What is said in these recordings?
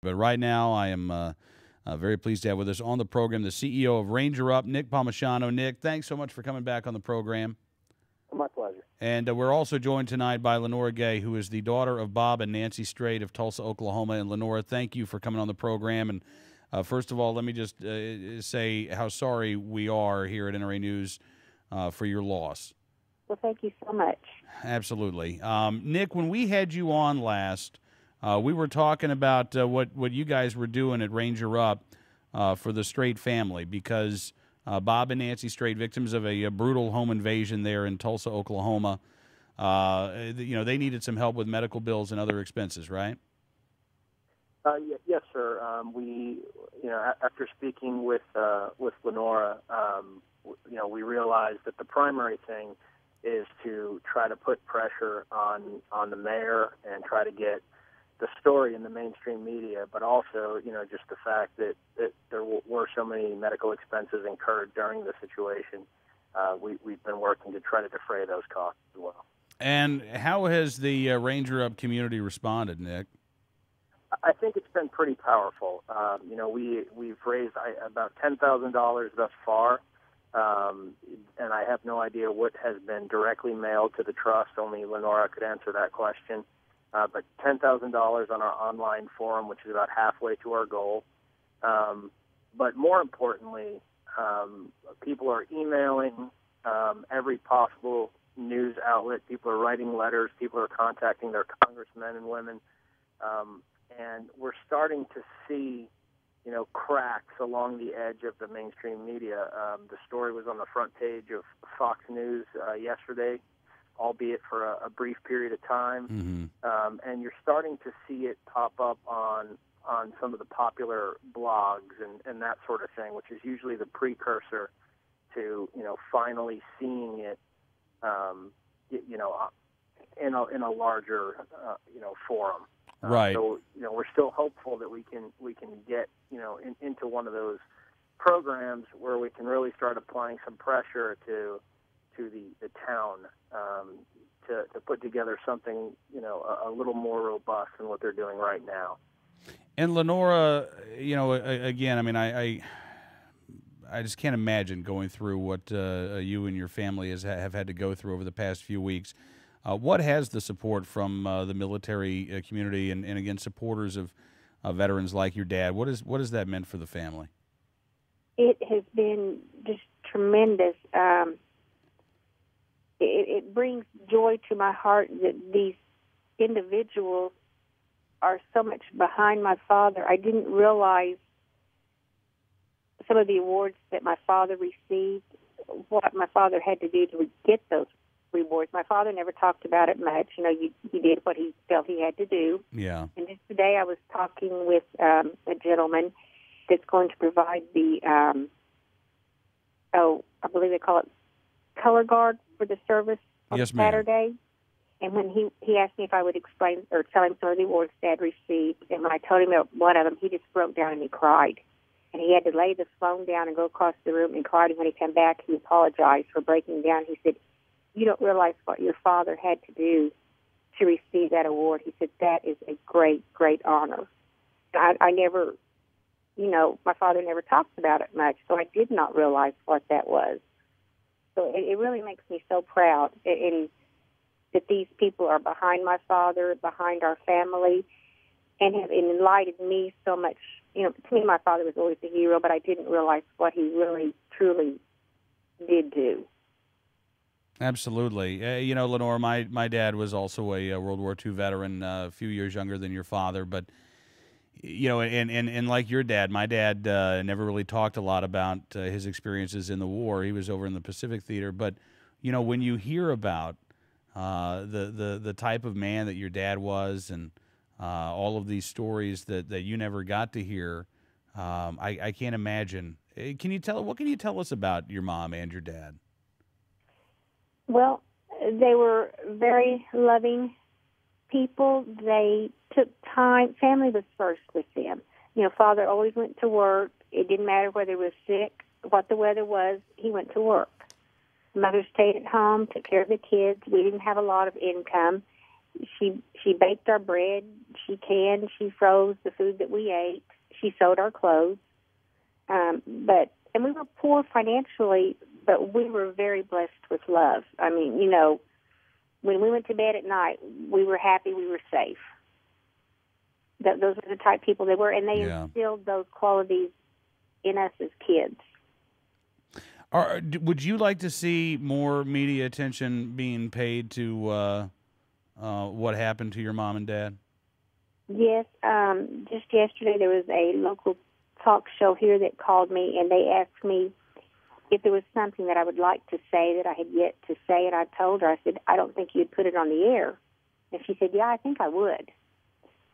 But right now, I am very pleased to have with us on the program the CEO of Ranger Up, Nick Palmisano. Nick, thanks so much for coming back on the program. My pleasure. And we're also joined tonight by Lenora Gay, who is the daughter of Bob and Nancy Strait of Tulsa, Oklahoma. And Lenora, thank you for coming on the program. And first of all, let me just say how sorry we are here at NRA News for your loss. Well, thank you so much. Absolutely. Nick, when we had you on last, we were talking about what you guys were doing at Ranger Up for the Strait family, because Bob and Nancy Strait, victims of a brutal home invasion there in Tulsa, Oklahoma, they needed some help with medical bills and other expenses, right? Yes, sir. We, after speaking with Lenora, we realized that the primary thing is to try to put pressure on the mayor and try to get the story in the mainstream media, but also, just the fact that there were so many medical expenses incurred during the situation. We've been working to try to defray those costs as well. And how has the Ranger Up community responded, Nick? I think it's been pretty powerful. We've raised about $10,000 thus far, and I have no idea what has been directly mailed to the trust. Only Lenora could answer that question. But $10,000 on our online forum, which is about halfway to our goal. But more importantly, people are emailing every possible news outlet. People are writing letters. People are contacting their congressmen and women. And we're starting to see, cracks along the edge of the mainstream media. The story was on the front page of Fox News yesterday, albeit for a brief period of time. Mm-hmm. And you're starting to see it pop up on some of the popular blogs and that sort of thing, which is usually the precursor to, finally seeing it, in a larger, forum. Right. So, we're still hopeful that we can get, into one of those programs where we can really start applying some pressure to the town to put together something, a little more robust than what they're doing right now. And Lenora, again, I mean, I just can't imagine going through what you and your family have had to go through over the past few weeks. What has the support from the military community and again, supporters of veterans like your dad, what has that meant for the family? It has been just tremendous. It brings joy to my heart that these individuals are so much behind my father. I didn't realize some of the awards that my father received, what my father had to do to get those rewards. My father never talked about it much. He did what he felt he had to do. Yeah. And just today I was talking with a gentleman that's going to provide the, I believe they call it color guard for the service on Yes, ma'am. Saturday. And when he asked me if I would explain or tell him some of the awards Dad received, and when I told him about one of them, he just broke down and he cried. And he had to lay the phone down and go across the room and cried. And when he came back, he apologized for breaking down. He said, "You don't realize what your father had to do to receive that award." He said, "That is a great, great honor." I never, my father never talked about it much, so I did not realize what that was. So it really makes me so proud that these people are behind my father, behind our family, and have enlightened me so much. To me, my father was always the hero, but I didn't realize what he really, truly did do. Absolutely. Lenora, my dad was also a World War II veteran, a few years younger than your father, but and like your dad, my dad never really talked a lot about his experiences in the war. He was over in the Pacific Theater, but when you hear about the type of man that your dad was, and all of these stories that you never got to hear, I can't imagine. What can you tell us about your mom and your dad? Well, they were very loving people. They took time. Family was first with them. Father always went to work. It didn't matter whether he was sick, what the weather was, he went to work. Mother stayed at home, took care of the kids. We didn't have a lot of income. She baked our bread. She canned. She froze the food that we ate. She sewed our clothes. And we were poor financially, but we were very blessed with love. I mean, you know, when we went to bed at night, we were happy. We were safe. Those are the type of people they were, and they instilled those qualities in us as kids. Would you like to see more media attention being paid to what happened to your mom and dad? Yes. Just yesterday there was a local talk show here that called me, and they asked me if there was something that I would like to say that I had yet to say, and I told her, I said, I don't think you'd put it on the air. And she said, yeah, I think I would.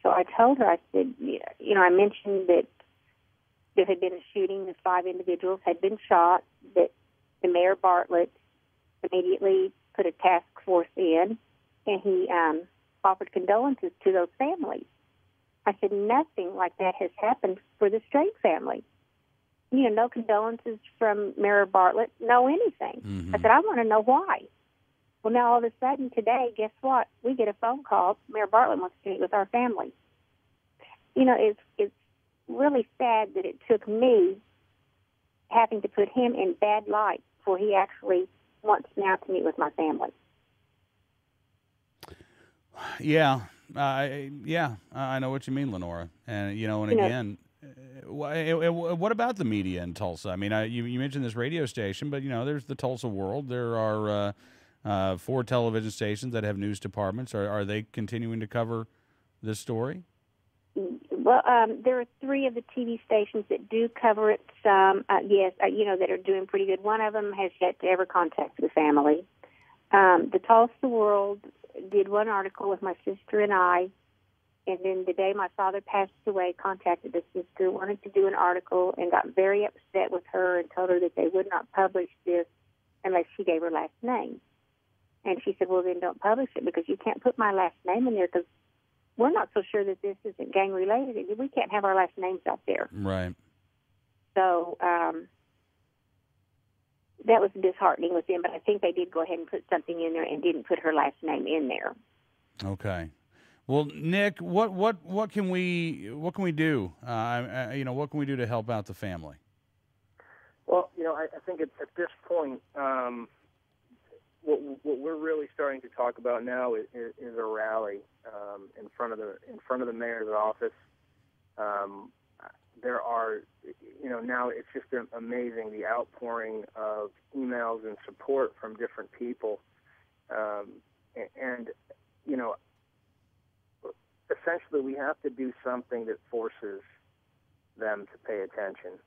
So I told her, I said, you know, I mentioned that there had been a shooting, the 5 individuals had been shot, that the Mayor Bartlett immediately put a task force in, and he offered condolences to those families. I said, nothing like that has happened for the Strait family. You know, no condolences from Mayor Bartlett, no anything. Mm-hmm. I said, I want to know why. Well, now all of a sudden today, guess what? We get a phone call. Mayor Bartlett wants to meet with our family. You know, it's really sad that it took me having to put him in bad light before he actually wants now to meet with my family. Yeah, I know what you mean, Lenora. And again, what about the media in Tulsa? I mean, you mentioned this radio station, but there's the Tulsa World. There are 4 television stations that have news departments. Are they continuing to cover this story? Well, there are 3 of the TV stations that do cover it. Some, that are doing pretty good. One of them has yet to ever contact the family. The Tulsa World did one article with my sister and I, and then the day my father passed away, contacted the sister, wanted to do an article, and got very upset with her and told her that they would not publish this unless she gave her last name. And she said, well, then don't publish it, because you can't put my last name in there, because we're not so sure that this isn't gang-related. We can't have our last names out there. Right. So that was disheartening with them, but I think they did go ahead and put something in there and didn't put her last name in there. Okay. Well, Nick, what can we do? What can we do to help out the family? Well, I think at this point, what we're really starting to talk about now is a rally in front of the mayor's office. There are, now it's just amazing, the outpouring of emails and support from different people, and essentially we have to do something that forces them to pay attention.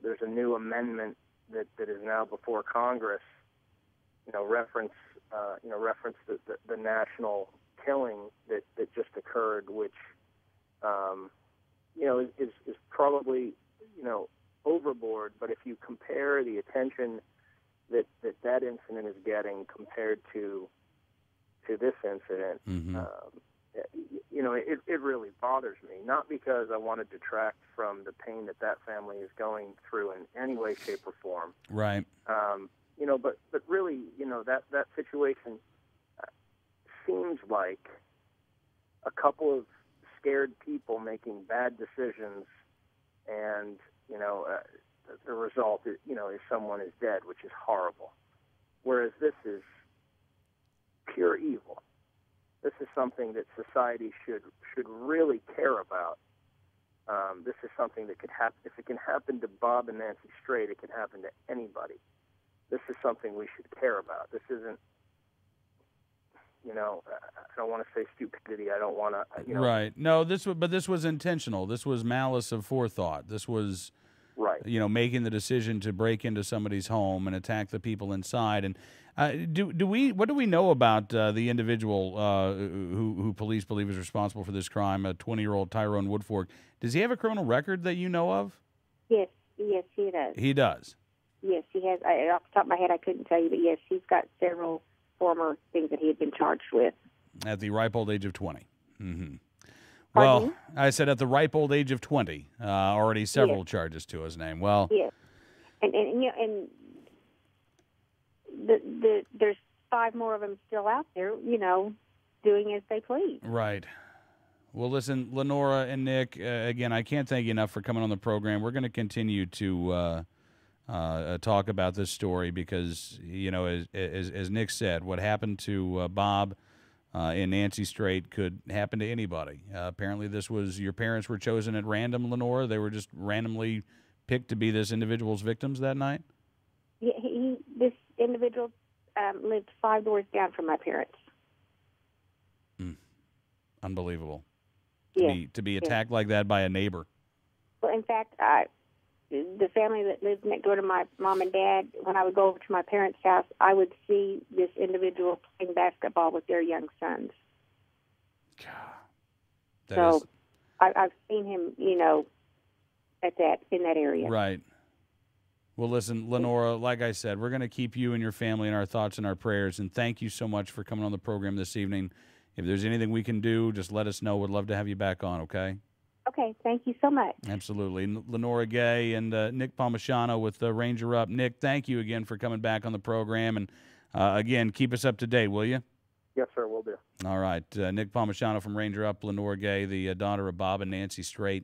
There's a new amendment that is now before Congress. Reference the national killing that just occurred, which is probably overboard. But if you compare the attention that incident is getting compared to this incident, mm-hmm. It really bothers me. Not because I want to detract from the pain that family is going through in any way, shape, or form. Right. But really, that situation seems like a couple of scared people making bad decisions, and the result is someone is dead, which is horrible. Whereas this is pure evil. This is something that society should really care about. This is something that could happen. If it can happen to Bob and Nancy Strait, it can happen to anybody. This is something we should care about. This isn't, I don't want to say stupidity. I don't want to, Right. No, this was intentional. This was malice of forethought. This was, right. Making the decision to break into somebody's home and attack the people inside. And what do we know about the individual who police believe is responsible for this crime, a 20-year-old Tyrone Woodfork? Does he have a criminal record that you know of? Yes, he does. He does? Yes, he has. Off the top of my head, I couldn't tell you, but yes, he's got several former things that he had been charged with. At the ripe old age of 20. Mm-hmm. Pardon Well, me? I said at the ripe old age of 20, already several charges to his name. Well, yes, and there's 5 more of them still out there, doing as they please. Right. Well, listen, Lenora and Nick, again, I can't thank you enough for coming on the program. We're going to continue to talk about this story because, as Nick said, what happened to Bob and Nancy Strait could happen to anybody. Apparently, your parents were chosen at random, Lenora. They were just randomly picked to be this individual's victims that night? Yeah, this individual lived 5 doors down from my parents. Unbelievable. Yeah. To be attacked like that by a neighbor. Well, in fact, the family that lived next door to my mom and dad, when I would go over to my parents' house, I would see this individual playing basketball with their young sons. God. I've seen him, in that area. Right. Well, listen, Lenora, like I said, we're going to keep you and your family in our thoughts and our prayers, and thank you so much for coming on the program this evening. If there's anything we can do, just let us know. We'd love to have you back on, okay? Okay, thank you so much. Absolutely. Lenora Gay and Nick Palmisano with Ranger Up. Nick, thank you again for coming back on the program. And, again, keep us up to date, will you? Yes, sir, will do. All right. Nick Palmisano from Ranger Up, Lenora Gay, the daughter of Bob and Nancy Strait.